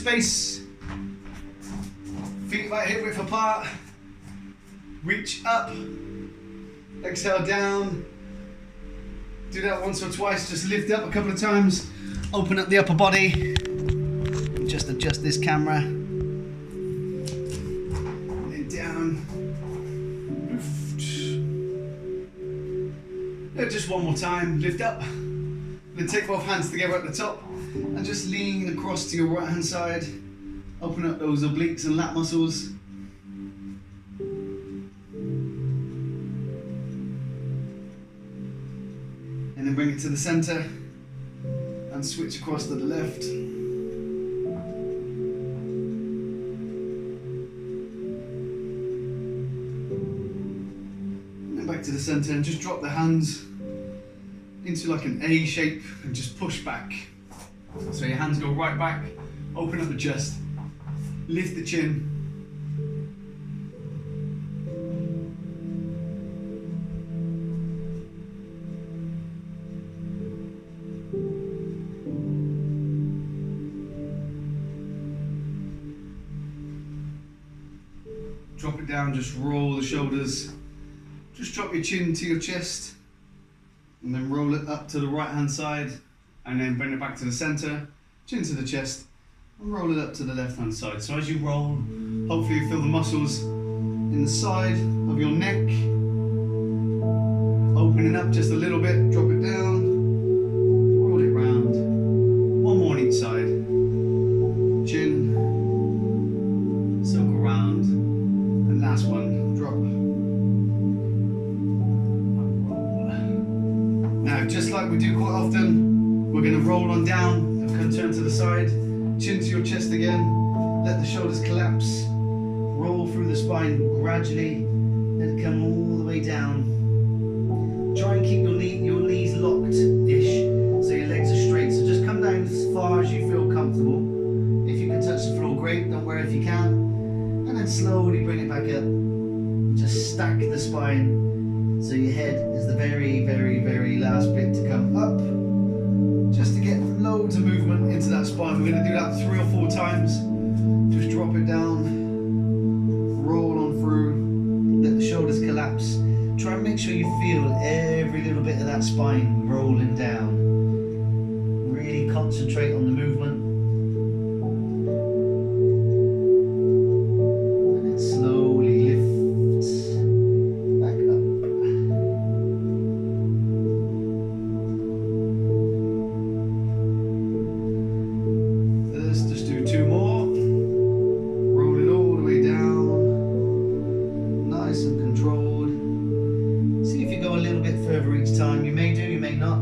space. Feet about hip width apart. Reach up. Exhale down. Do that once or twice. Just lift up a couple of times. Open up the upper body. Just adjust this camera. Lay down. Just one more time. Lift up. Then take both hands together at the top and just lean across to your right hand side. Open up those obliques and lat muscles. And then bring it to the center and switch across to the left. And then back to the center and just drop the hands into like an A shape and just push back. So your hands go right back, open up the chest, lift the chin. Drop it down, just roll the shoulders. Just drop your chin to your chest and then roll it up to the right hand side and then bring it back to the center, chin to the chest and roll it up to the left hand side. So as you roll, hopefully you feel the muscles in the side of your neck opening up just a little bit. Drop it down, roll it round. One more on each side. Chin, circle round, and last one, drop. Now, just like we do quite often, we're going to roll on down, turn to the side, chin to your chest again, let the shoulders collapse, roll through the spine gradually, let it come all the way down. Try and keep your knees locked-ish, so your legs are straight. So just come down as far as you feel comfortable. If you can touch the floor, great, don't worry if you can't. And then slowly bring it back up. Just stack the spine, so your head is the very, very, very last bit to come up. Just to get loads of movement into that spine. We're going to do that 3 or 4 times. Just drop it down, roll on through, let the shoulders collapse. Try and make sure you feel every little bit of that spine rolling down. Really concentrate on the movement. And then slowly lift back up. Let's just do 2 more. Roll it all the way down. Nice and controlled. See if you go a little bit further each time. You may do, you may not.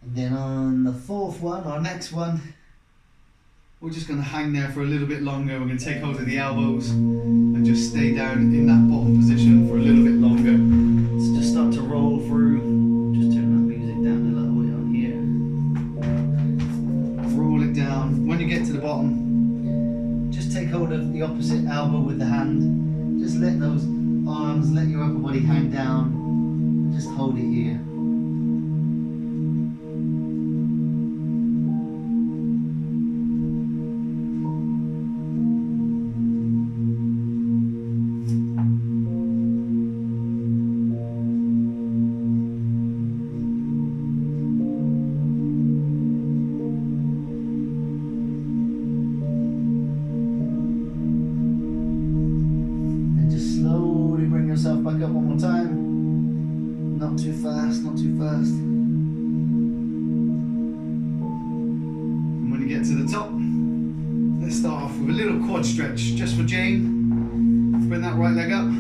And then on the 4th one, our next one, we're just going to hang there for a little bit longer. We're going to take hold of the elbows and just stay down in that bottom position for a little bit longer. So just start to roll through. Just turn that music down a little bit on here. Roll it down. When you get to the bottom, just take hold of the opposite elbow with the hand. Just let those arms, let your upper body hang down. And just hold it here. Yourself back up one more time. Not too fast, not too fast. And when you get to the top, let's start off with a little quad stretch just for Jane. Bring that right leg up,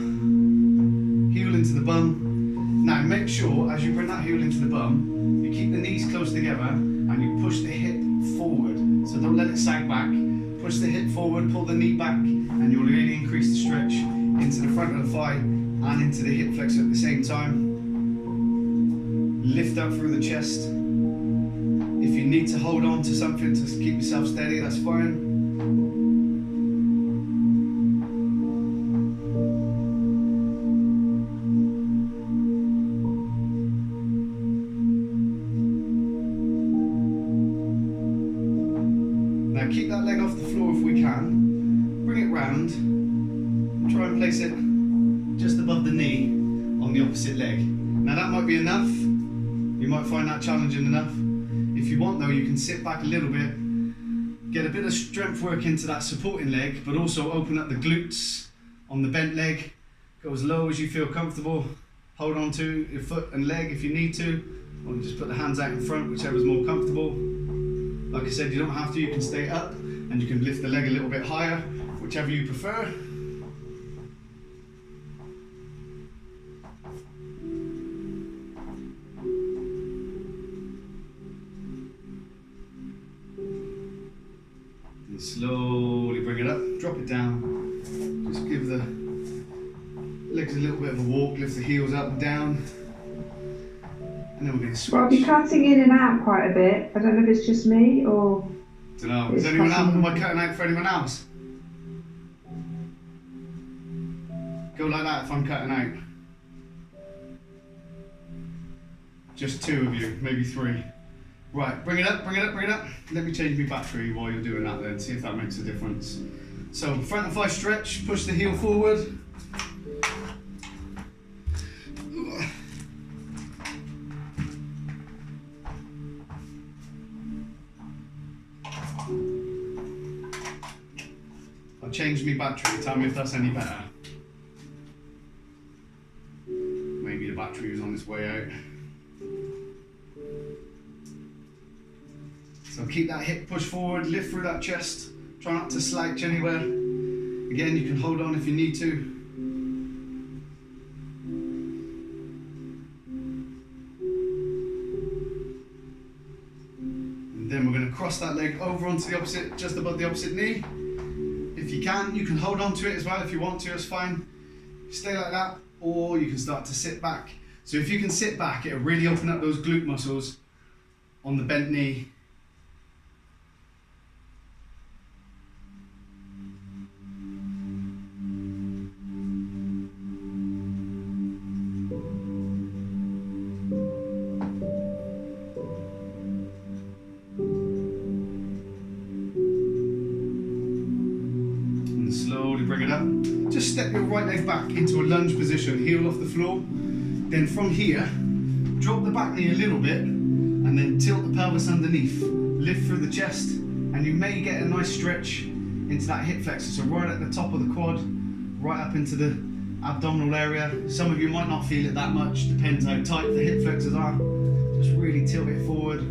heel into the bum. Now make sure as you bring that heel into the bum, you keep the knees close together and you push the hip forward. So don't let it sag back. Push the hip forward, pull the knee back, and you'll really increase the stretch into the front of the thigh and into the hip flexor at the same time. Lift up through the chest. If you need to hold on to something to keep yourself steady, that's fine. place it just above the knee on the opposite leg. Now that might be enough. You might find that challenging enough. If you want though, you can sit back a little bit, get a bit of strength work into that supporting leg, but also open up the glutes on the bent leg. Go as low as you feel comfortable. Hold on to your foot and leg if you need to, or just put the hands out in front, whichever's more comfortable. Like I said, you don't have to, you can stay up and you can lift the leg a little bit higher, whichever you prefer. And slowly bring it up, drop it down. Just give the legs a little bit of a walk, lift the heels up and down. And then we're going to switch. Well, I'll be cutting in and out quite a bit. I don't know if it's just me or... Don't know. Is anyone else? Am I cutting out for anyone else? Go like that if I'm cutting out. Just 2 of you, maybe 3. Right, bring it up, bring it up, bring it up. Let me change my battery while you're doing that then, see if that makes a difference. So front and thigh stretch, push the heel forward. I'll change my battery, tell me if that's any better. Maybe the battery was on its way out. So keep that hip push forward, lift through that chest, try not to slouch anywhere. Again, you can hold on if you need to. And then we're going to cross that leg over onto the opposite, just above the opposite knee. If you can hold on to it as well if you want to, it's fine. Stay like that, or you can start to sit back. So if you can sit back, it'll really open up those glute muscles on the bent knee. Slowly bring it up. Just step your right leg back into a lunge position, heel off the floor. Then from here, drop the back knee a little bit and then tilt the pelvis underneath. Lift through the chest and you may get a nice stretch into that hip flexor. So right at the top of the quad, right up into the abdominal area. Some of you might not feel it that much, depends how tight the hip flexors are. Just really tilt it forward,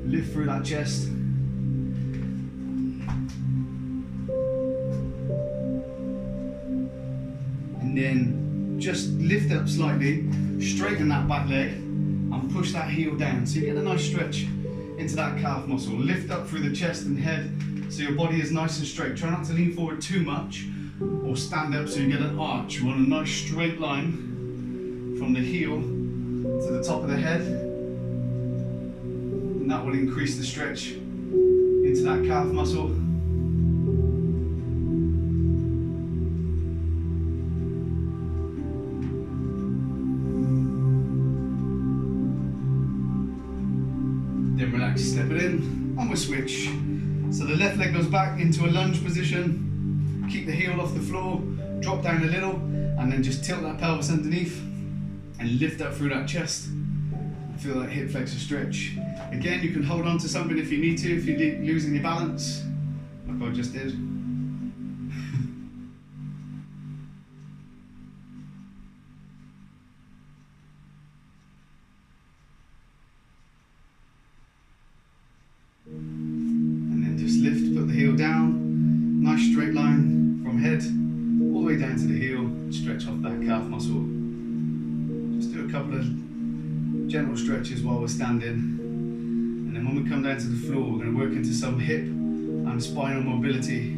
lift through that chest. And then just lift it up slightly, straighten that back leg and push that heel down. So you get a nice stretch into that calf muscle. Lift up through the chest and head so your body is nice and straight. Try not to lean forward too much or stand up so you get an arch. You want a nice straight line from the heel to the top of the head. And that will increase the stretch into that calf muscle. Then relax, step it in, and we'll switch. So the left leg goes back into a lunge position. Keep the heel off the floor, drop down a little, and then just tilt that pelvis underneath and lift up through that chest. Feel that hip flexor stretch. Again, you can hold on to something if you need to, if you're losing your balance, like I just did. Lift, put the heel down, nice straight line from head all the way down to the heel, stretch off that calf muscle. Just do a couple of gentle stretches while we're standing, and then when we come down to the floor we're going to work into some hip and spinal mobility.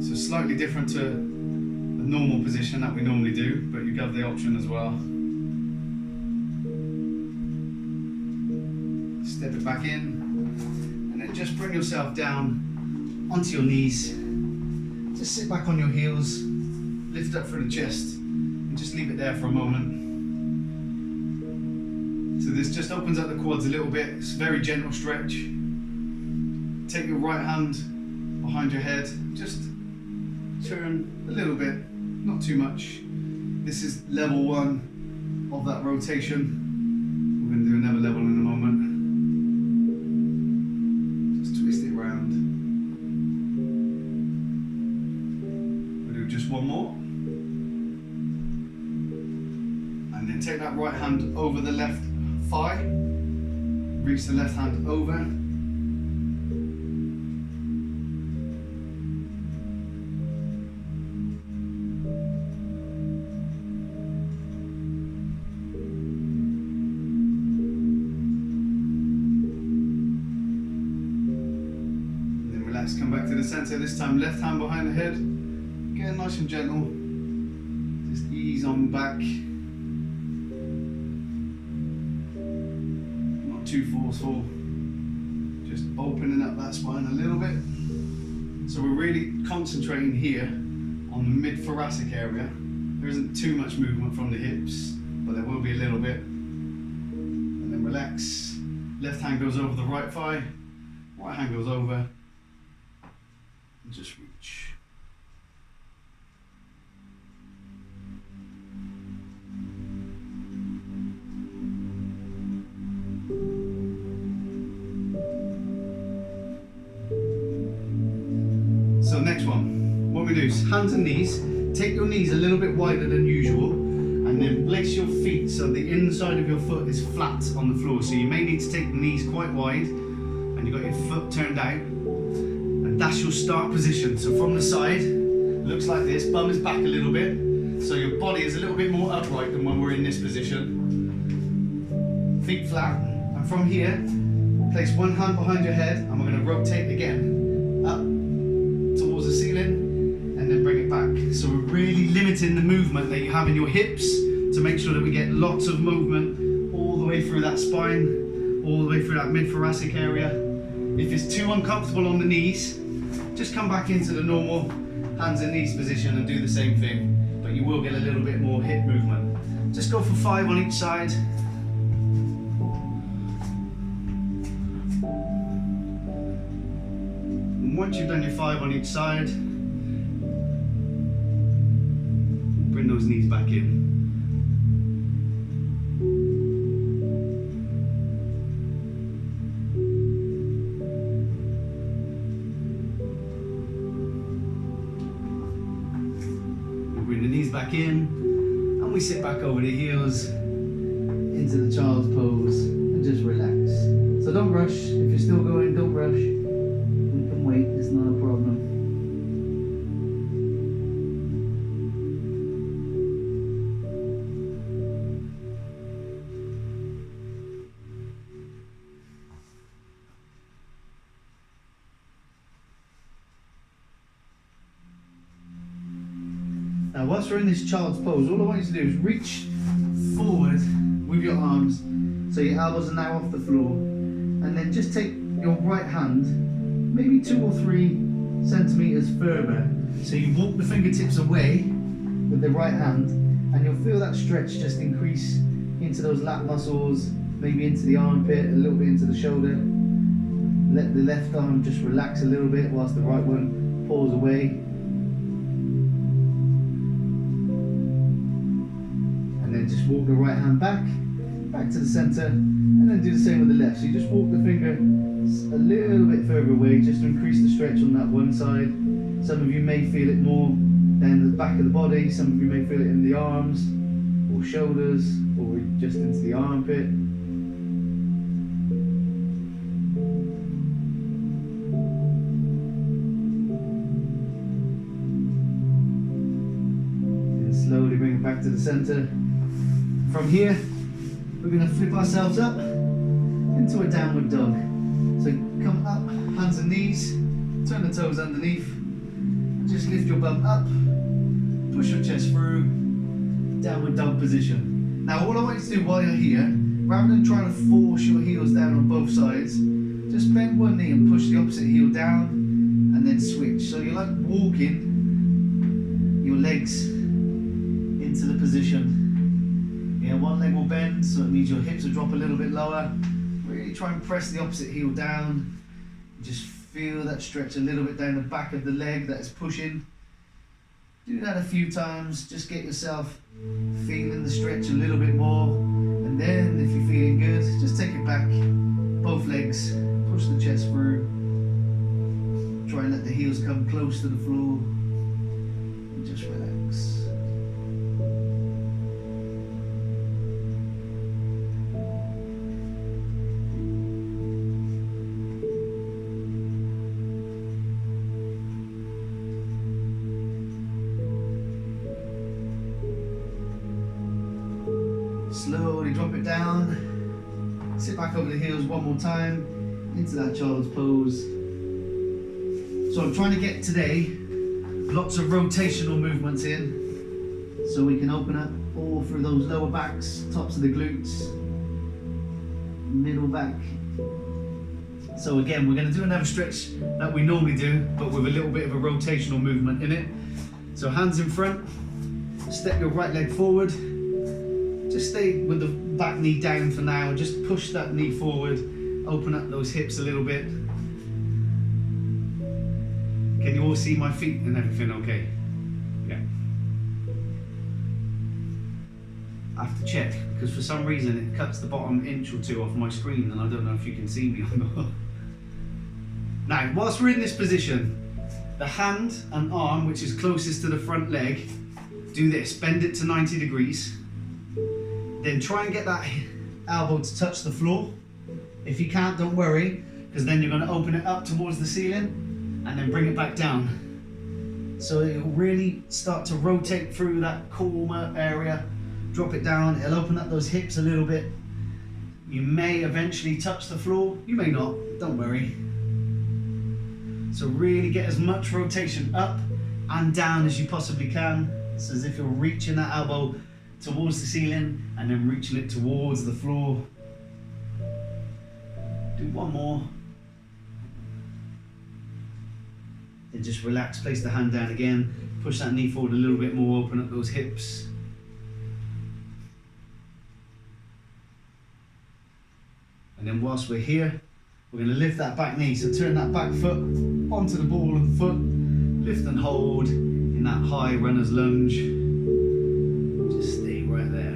So slightly different to the normal position that we normally do, but you have the option as well. Step it back in. Just bring yourself down onto your knees. Just sit back on your heels, lift up through the chest, and just leave it there for a moment. So this just opens up the quads a little bit. It's a very gentle stretch. Take your right hand behind your head, just turn a little bit. not too much. This is level 1 of that rotation. We're going to do another level in a moment. Just twist it round. We'll do just one more. And then take that right hand over the left thigh. Reach the left hand over. Come back to the center, this time left hand behind the head. Get nice and gentle. Just ease on back. Not too forceful. Just opening up that spine a little bit. So we're really concentrating here on the mid-thoracic area. There isn't too much movement from the hips, but there will be a little bit. And then relax. Left hand goes over the right thigh. Right hand goes over. Just reach. So next one, what we do is hands and knees. Take your knees a little bit wider than usual and then place your feet so the inside of your foot is flat on the floor. So you may need to take the knees quite wide and you've got your foot turned out. That's your start position. So from the side, looks like this, bum is back a little bit. So your body is a little bit more upright than when we're in this position. Feet flat. And from here, place one hand behind your head and we're going to rotate again. Up towards the ceiling and then bring it back. So we're really limiting the movement that you have in your hips to make sure that we get lots of movement all the way through that spine, all the way through that mid-thoracic area. If it's too uncomfortable on the knees, just come back into the normal hands and knees position and do the same thing, but you will get a little bit more hip movement. Just go for 5 on each side. And once you've done your 5 on each side, bring those knees back in. Bring the knees back in and we sit back over the heels into the child's pose and just relax. So don't rush. If you're still going, don't rush. We can wait, it's not a problem. Now whilst we're in this child's pose, all I want you to do is reach forward with your arms so your elbows are now off the floor, and then just take your right hand maybe 2 or 3 centimeters further. So you walk the fingertips away with the right hand and you'll feel that stretch just increase into those lat muscles, maybe into the armpit, a little bit into the shoulder. Let the left arm just relax a little bit whilst the right one pulls away. Then just walk the right hand back to the center, and then do the same with the left. So you just walk the finger a little bit further away just to increase the stretch on that one side. Some of you may feel it more down the back of the body, some of you may feel it in the arms or shoulders or just into the armpit. And slowly bring it back to the center. From here, we're going to flip ourselves up into a downward dog. So come up, hands and knees, turn the toes underneath, and just lift your bum up, push your chest through, downward dog position. Now all I want you to do while you're here, rather than trying to force your heels down on both sides, just bend one knee and push the opposite heel down, and then switch. So you're like walking your legs into the position. Yeah, one leg will bend, so it means your hips will drop a little bit lower. Really try and press the opposite heel down. Just feel that stretch a little bit down the back of the leg that is pushing. Do that a few times, just get yourself feeling the stretch a little bit more, and then if you're feeling good, just take it back, both legs, push the chest through, try and let the heels come close to the floor, and just relax. Slowly drop it down, sit back over the heels one more time, into that child's pose. So I'm trying to get today lots of rotational movements in, so we can open up all through those lower backs, tops of the glutes, middle back. So again, we're going to do another stretch that we normally do, but with a little bit of a rotational movement in it. So hands in front, step your right leg forward. Just stay with the back knee down for now and just push that knee forward, open up those hips a little bit. Can you all see my feet and everything okay? Yeah. I have to check because for some reason it cuts the bottom inch or two off my screen and I don't know if you can see me or not. Now, whilst we're in this position, the hand and arm, which is closest to the front leg, do this, bend it to 90 degrees. Then try and get that elbow to touch the floor. If you can't, don't worry, because then you're going to open it up towards the ceiling and then bring it back down. So it'll really start to rotate through that corner area, drop it down, it'll open up those hips a little bit. You may eventually touch the floor, you may not, don't worry. So really get as much rotation up and down as you possibly can. It's as if you're reaching that elbow towards the ceiling and then reaching it towards the floor. Do one more. Then just relax, place the hand down again, push that knee forward a little bit more, open up those hips. And then whilst we're here, we're going to lift that back knee. So turn that back foot onto the ball of the foot, lift and hold in that high runner's lunge. Just stay right there.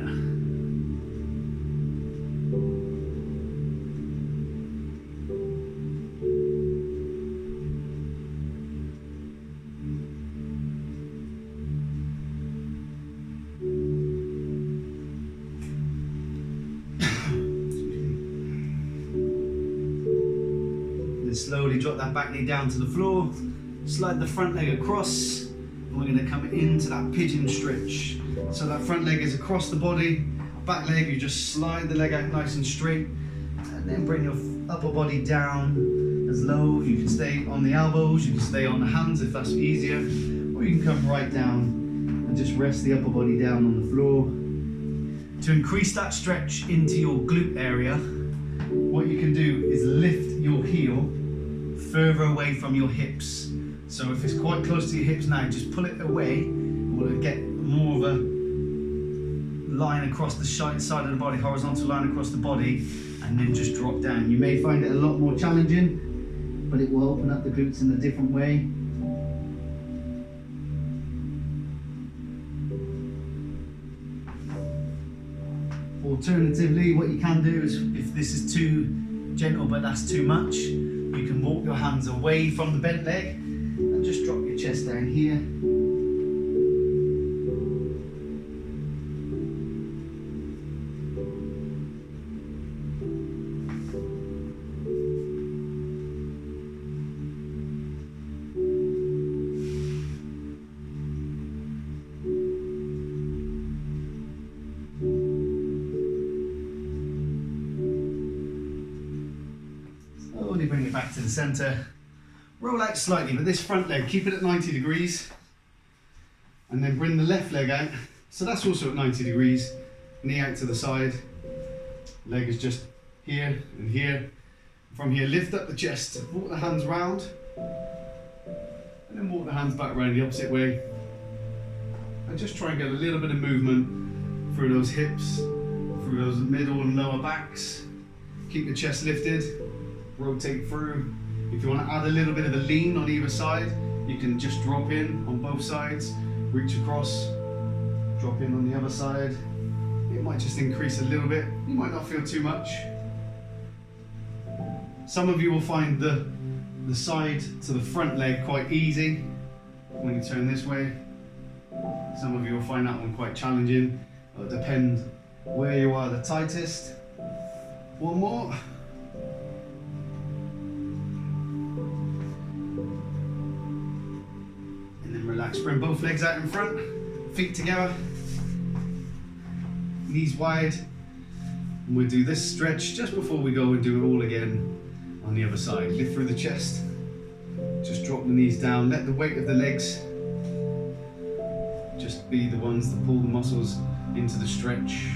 Then slowly drop that back knee down to the floor, slide the front leg across, and we're going to come into that pigeon stretch. So that front leg is across the body, back leg, you just slide the leg out nice and straight, and then bring your upper body down as low. You can stay on the elbows, you can stay on the hands if that's easier, or you can come right down and just rest the upper body down on the floor. To increase that stretch into your glute area, what you can do is lift your heel further away from your hips. So if it's quite close to your hips now, just pull it away, we'll get more of a line across the side of the body, horizontal line across the body, and then just drop down. You may find it a lot more challenging, but it will open up the glutes in a different way. Alternatively, what you can do is, if this is too gentle but that's too much, you can walk your hands away from the bent leg and just drop your chest down here. Slowly bring it back to the center. Roll out slightly, but this front leg, keep it at 90 degrees. And then bring the left leg out. So that's also at 90 degrees. Knee out to the side. Leg is just here and here. From here, lift up the chest, walk the hands round. And then walk the hands back around the opposite way. And just try and get a little bit of movement through those hips, through those middle and lower backs. Keep the chest lifted. Rotate through. If you want to add a little bit of a lean on either side, you can just drop in on both sides, reach across, drop in on the other side. It might just increase a little bit. You might not feel too much. Some of you will find the side to the front leg quite easy when you turn this way. Some of you will find that one quite challenging. It'll depend where you are the tightest. One more. And then relax, bring both legs out in front, feet together, knees wide. And we'll do this stretch just before we go and do it all again on the other side. Lift through the chest, just drop the knees down, let the weight of the legs just be the ones that pull the muscles into the stretch.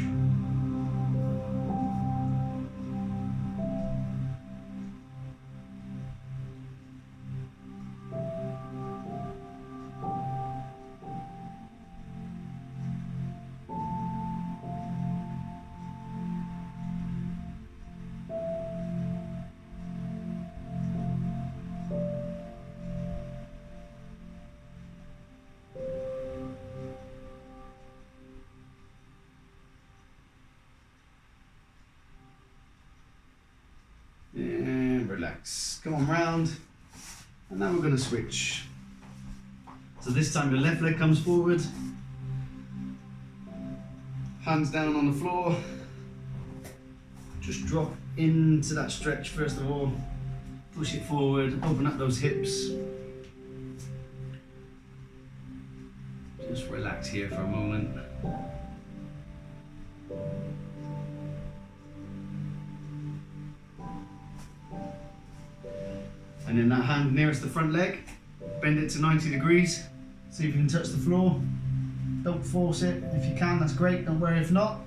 And relax. Come on round. And now we're going to switch. So this time your left leg comes forward. Hands down on the floor. Just drop into that stretch first of all. Push it forward, open up those hips. Just relax here for a moment. And then that hand nearest the front leg, bend it to 90 degrees. See if you can touch the floor. Don't force it. If you can, that's great. Don't worry if not.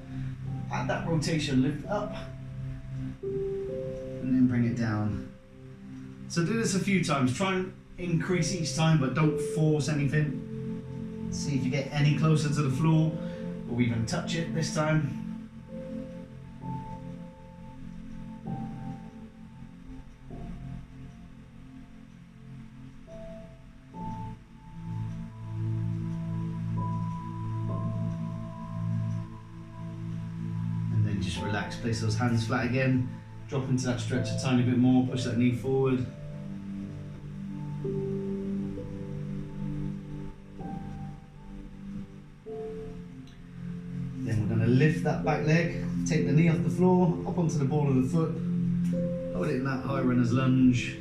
Add that rotation, lift up. And then bring it down. So do this a few times. Try and increase each time, but don't force anything. See if you get any closer to the floor, or even touch it this time. Just relax, place those hands flat again, drop into that stretch a tiny bit more, push that knee forward. Then we're going to lift that back leg, take the knee off the floor, up onto the ball of the foot, hold it in that high runner's lunge.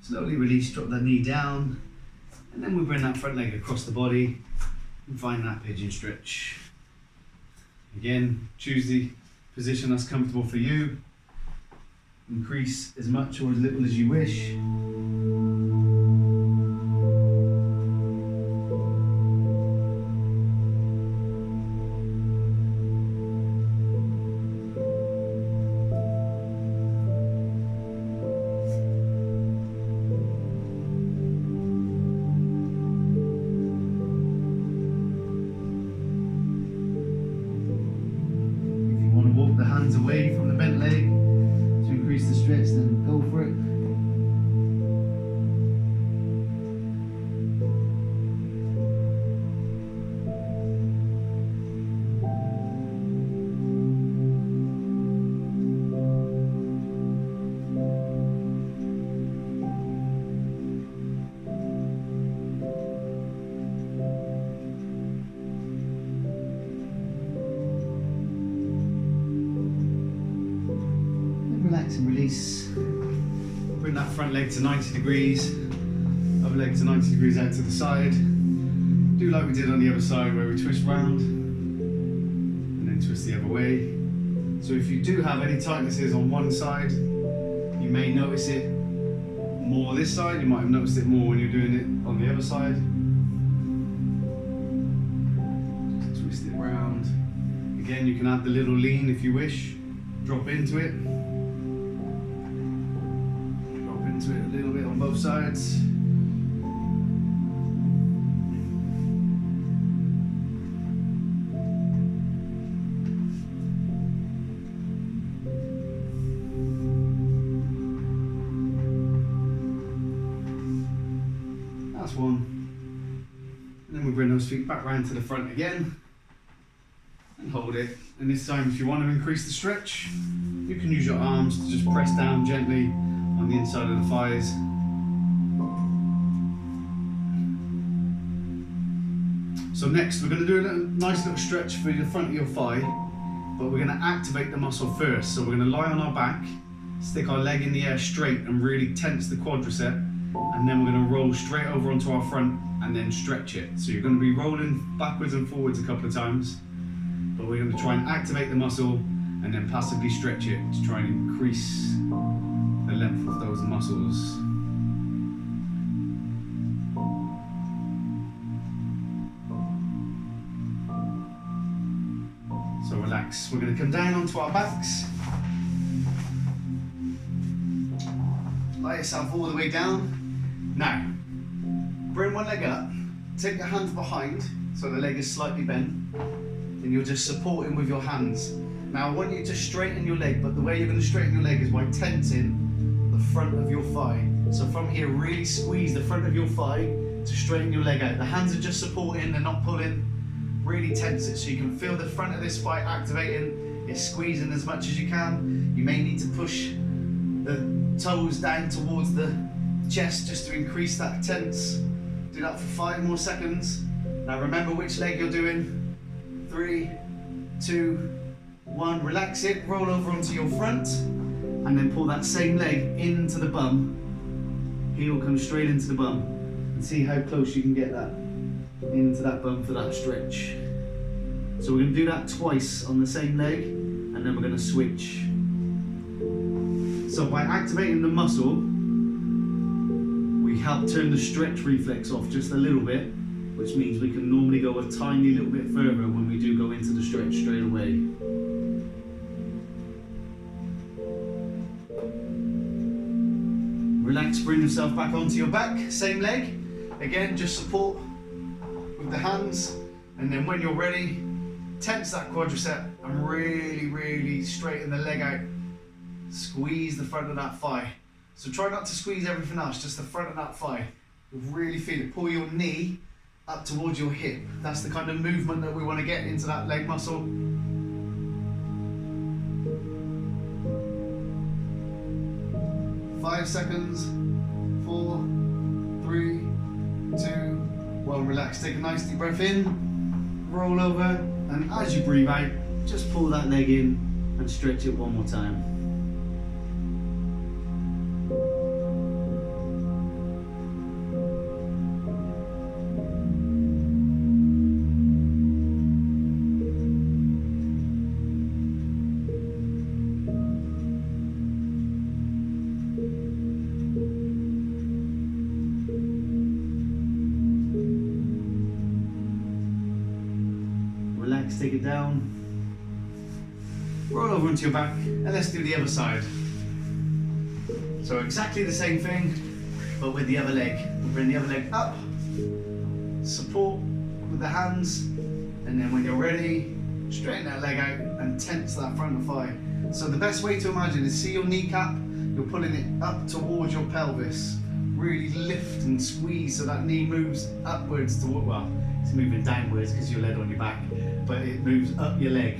Slowly release, drop that knee down, and then we bring that front leg across the body and find that pigeon stretch. Again, choose the position that's comfortable for you. Increase as much or as little as you wish. Away from the bent leg to increase the stretch, then go for it. Relax and release. Bring that front leg to 90 degrees, other leg to 90 degrees out to the side. Do like we did on the other side where we twist round and then twist the other way. So if you do have any tightnesses on one side, you may notice it more this side, you might have noticed it more when you're doing it on the other side. Just twist it round. Again, you can add the little lean if you wish. Drop into it. Drop into it a little bit on both sides. That's one. And then we bring those feet back round to the front again and hold it. And this time, if you want to increase the stretch, you can use your arms to just press down gently on the inside of the thighs. So next, we're going to do a nice little stretch for the front of your thigh, but we're going to activate the muscle first. So we're going to lie on our back, stick our leg in the air straight and really tense the quadricep, and then we're going to roll straight over onto our front and then stretch it. So you're going to be rolling backwards and forwards a couple of times, but we're going to try and activate the muscle and then passively stretch it to try and increase the length of those muscles. So relax. We're going to come down onto our backs. Lie yourself all the way down. Now, bring one leg up, take your hands behind so the leg is slightly bent, and you're just supporting with your hands. Now I want you to straighten your leg, but the way you're going to straighten your leg is by tensing the front of your thigh. So from here, really squeeze the front of your thigh to straighten your leg out. The hands are just supporting, they're not pulling. Really tense it so you can feel the front of this thigh activating. It's squeezing as much as you can. You may need to push the toes down towards the chest just to increase that tense. Do that for 5 more seconds. Now remember which leg you're doing. 3, 2, 1. Relax it, roll over onto your front, and then pull that same leg into the bum. Heel comes straight into the bum, and see how close you can get that into that bum for that stretch. So we're going to do that twice on the same leg, and then we're going to switch. So by activating the muscle, we help turn the stretch reflex off just a little bit, which means we can normally go a tiny little bit further when we do go into the stretch straight away. Relax, bring yourself back onto your back, same leg. Again, just support with the hands, and then when you're ready, tense that quadricep and really, really straighten the leg out. Squeeze the front of that thigh. So try not to squeeze everything else, just the front of that thigh. Really feel it. Pull your knee up towards your hip. That's the kind of movement that we want to get into that leg muscle. Five seconds. 4, 3, 2, 1. Relax. Take a nice deep breath in. Roll over, and as you breathe out, just pull that leg in and stretch it one more time. Relax, take it down, roll over onto your back, and let's do the other side. So exactly the same thing, but with the other leg. We'll bring the other leg up, support with the hands, and then when you're ready, straighten that leg out and tense that front thigh. So the best way to imagine is see your kneecap, you're pulling it up towards your pelvis. Really lift and squeeze so that knee moves upwards toward, well, it's moving downwards because you're laid on your back, but it moves up your leg.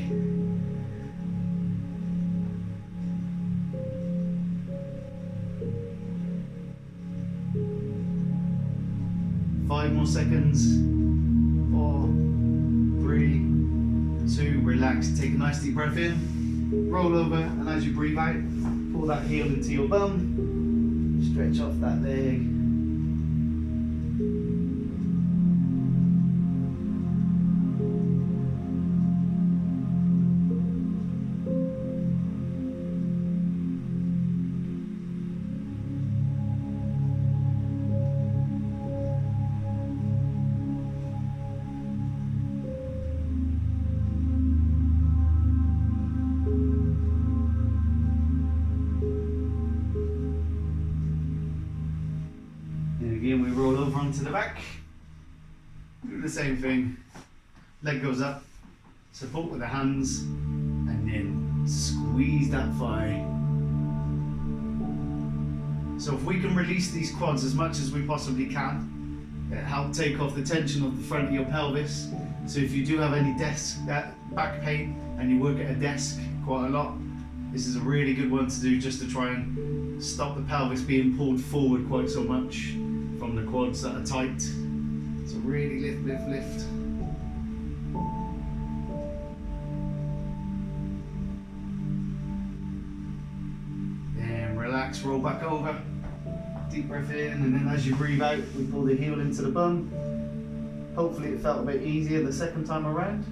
Five more seconds. 4, 3, 2, relax. Take a nice deep breath in, roll over, and as you breathe out, pull that heel into your bum, stretch off that leg. again, we roll over onto the back. Do the same thing. Leg goes up, support with the hands, and then squeeze that thigh. So if we can release these quads as much as we possibly can, it helps take off the tension of the front of your pelvis. So if you do have any back pain and you work at a desk quite a lot, this is a really good one to do, just to try and stop the pelvis being pulled forward quite so much from the quads that are tight. So really lift, lift, lift. Then relax, roll back over. Deep breath in, and then as you breathe out, we pull the heel into the bum. Hopefully it felt a bit easier the second time around.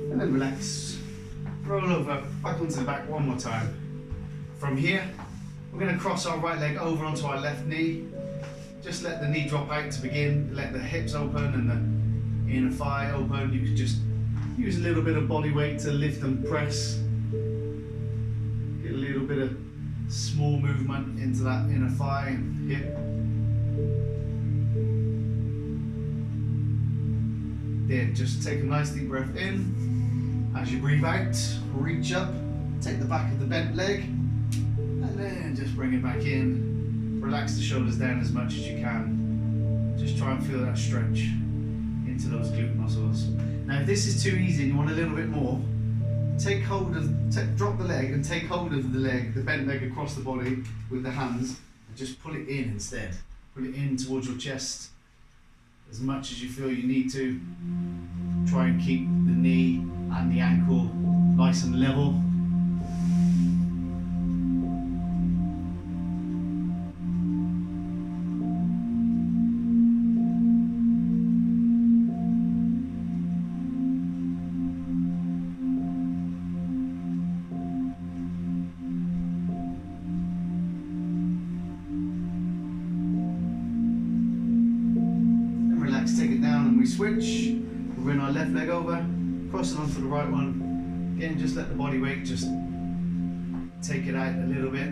And then relax, roll over, back onto the back one more time. From here, we're going to cross our right leg over onto our left knee. Just let the knee drop out to begin, let the hips open and the inner thigh open. You can just use a little bit of body weight to lift and press. Get a little bit of small movement into that inner thigh and hip. Then just take a nice deep breath in. As you breathe out, reach up, take the back of the bent leg, and then just bring it back in. Relax the shoulders down as much as you can. Just try and feel that stretch into those glute muscles. Now if this is too easy and you want a little bit more, take hold of, drop the leg and take hold of the leg, the bent leg across the body with the hands, and just pull it in instead. Pull it in towards your chest as much as you feel you need to. Try and keep the knee and the ankle nice and level. And relax, take it down and we switch. We bring our left leg over, cross it onto the right one. Again, just let the body weight just take it out a little bit.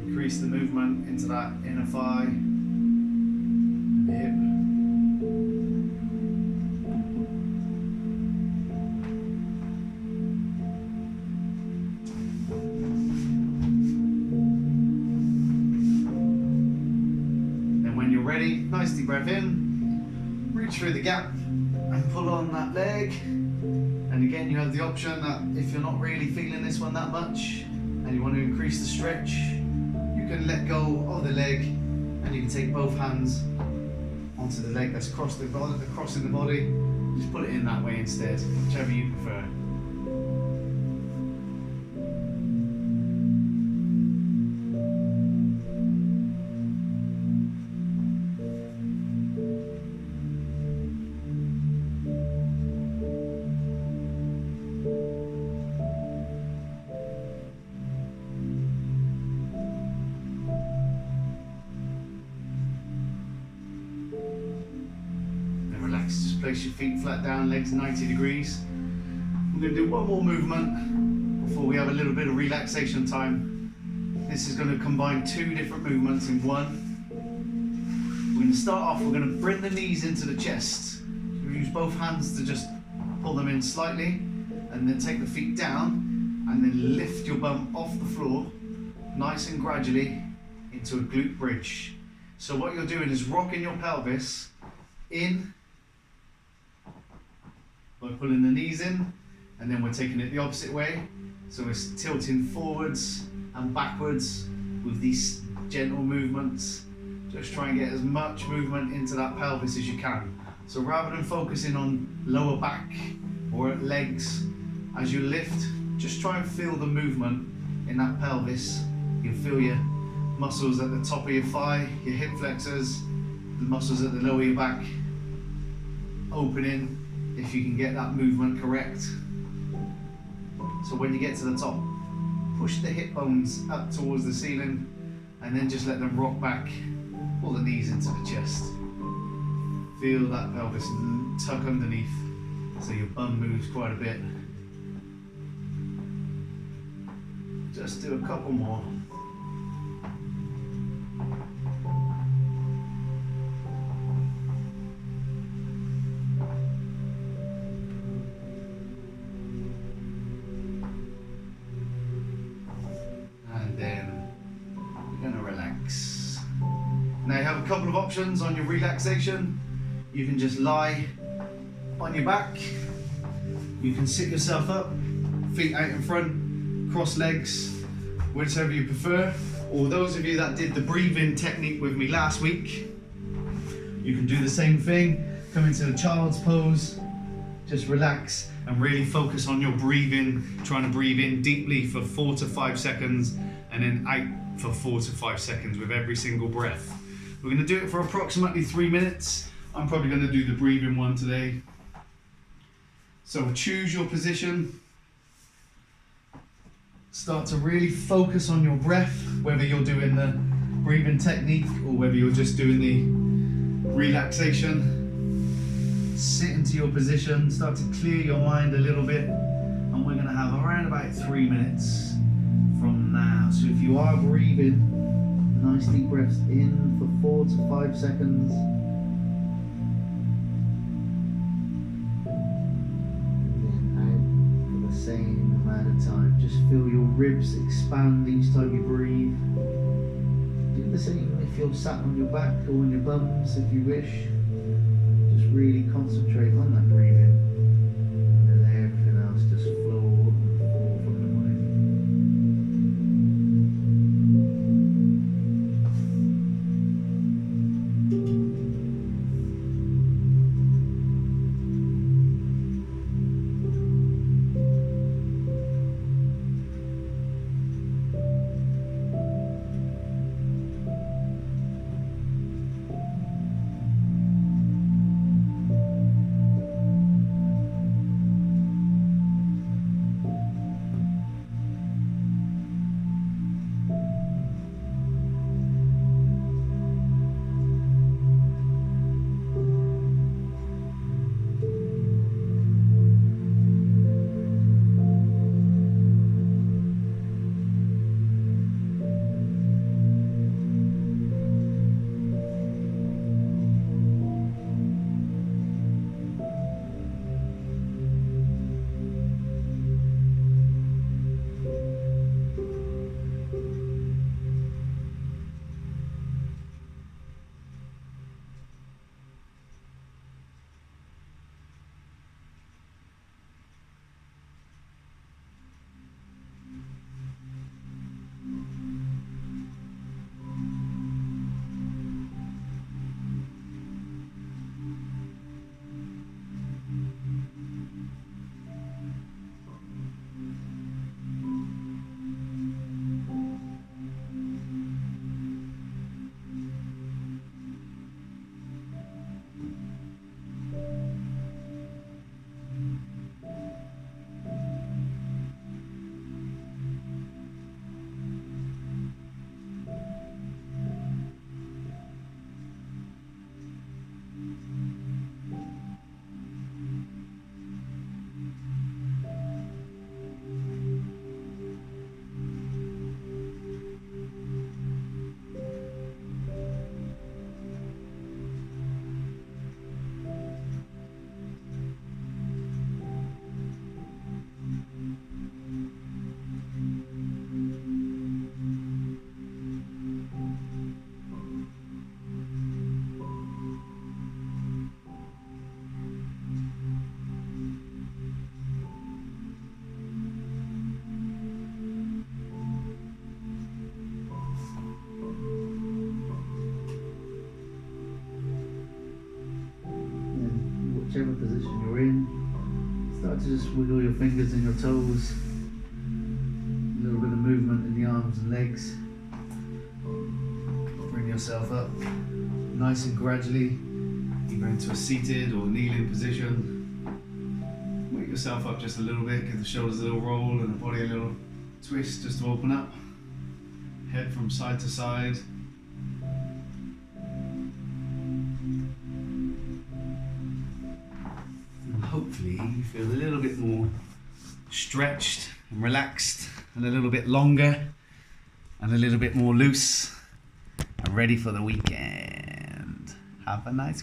Increase the movement into that inner thigh and the hip. Then when you're ready, nice deep breath in. Reach through the gap and pull on that leg. And again, you have the option that if you're not really feeling this one that much and you want to increase the stretch, you can let go of the leg and you can take both hands onto the leg that's crossing the body. Just put it in that way instead, whichever you prefer. Just place your feet flat down, legs 90 degrees. We're going to do one more movement before we have a little bit of relaxation time. This is going to combine two different movements in one. We're going to start off, we're going to bring the knees into the chest. We use both hands to just pull them in slightly and then take the feet down and then lift your bum off the floor nice and gradually into a glute bridge. So what you're doing is rocking your pelvis in by pulling the knees in, and then we're taking it the opposite way. So we're tilting forwards and backwards with these gentle movements. Just try and get as much movement into that pelvis as you can. So rather than focusing on lower back or legs, as you lift, just try and feel the movement in that pelvis. You'll feel your muscles at the top of your thigh, your hip flexors, the muscles at the lower of your back opening, if you can get that movement correct. So when you get to the top, push the hip bones up towards the ceiling and then just let them rock back, pull the knees into the chest. Feel that pelvis tuck underneath so your bum moves quite a bit. Just do a couple more. And then we're going to relax. Now you have a couple of options on your relaxation. You can just lie on your back. You can sit yourself up, feet out in front, cross legs, whichever you prefer. Or those of you that did the breathing technique with me last week, you can do the same thing. Come into the child's pose, just relax and really focus on your breathing, trying to breathe in deeply for 4 to 5 seconds and then out for 4 to 5 seconds with every single breath. We're going to do it for approximately 3 minutes. I'm probably going to do the breathing one today. So choose your position. Start to really focus on your breath, whether you're doing the breathing technique or whether you're just doing the relaxation. Sit into your position, start to clear your mind a little bit, and we're going to have around about 3 minutes from now. So if you are breathing, nice deep breaths in for 4 to 5 seconds. Same amount of time. Just feel your ribs expand each time you breathe. Do the same if you're sat on your back or on your bums if you wish. Just really concentrate on that breathing and then everything else just flow and fall from the mind. Whichever position you're in, start to just wiggle your fingers and your toes. A little bit of movement arms and legs. Bring yourself up nice and gradually, either into a seated or kneeling position. Wake yourself up just a little bit, give the shoulders a little roll and the body a little twist just to open up. Head from side to side. And hopefully you feel a little bit more stretched and relaxed and a little bit longer and a little bit more loose and ready for the weekend. Have a nice